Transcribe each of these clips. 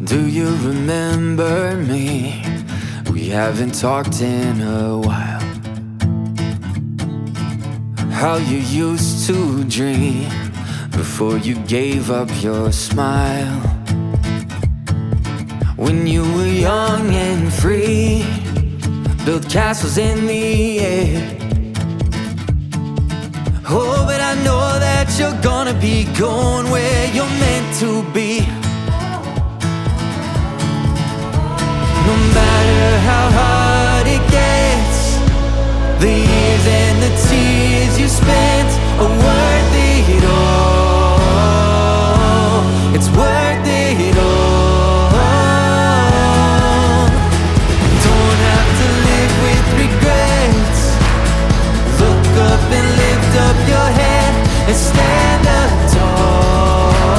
Do you remember me? We haven't talked in a while. How you used to dream before you gave up your smile. When you were young and free, built castles in the air. Oh, but I know that you're gonna be going where you're meant to be. No matter how hard it gets, the years and the tears you spent are worth it all. It's worth it all. Don't have to live with regrets. Look up and lift up your head and stand up tall.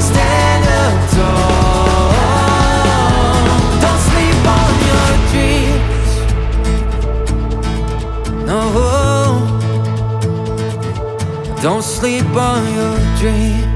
Stand up tall. Don't sleep on your dreams. No, don't sleep on your dreams.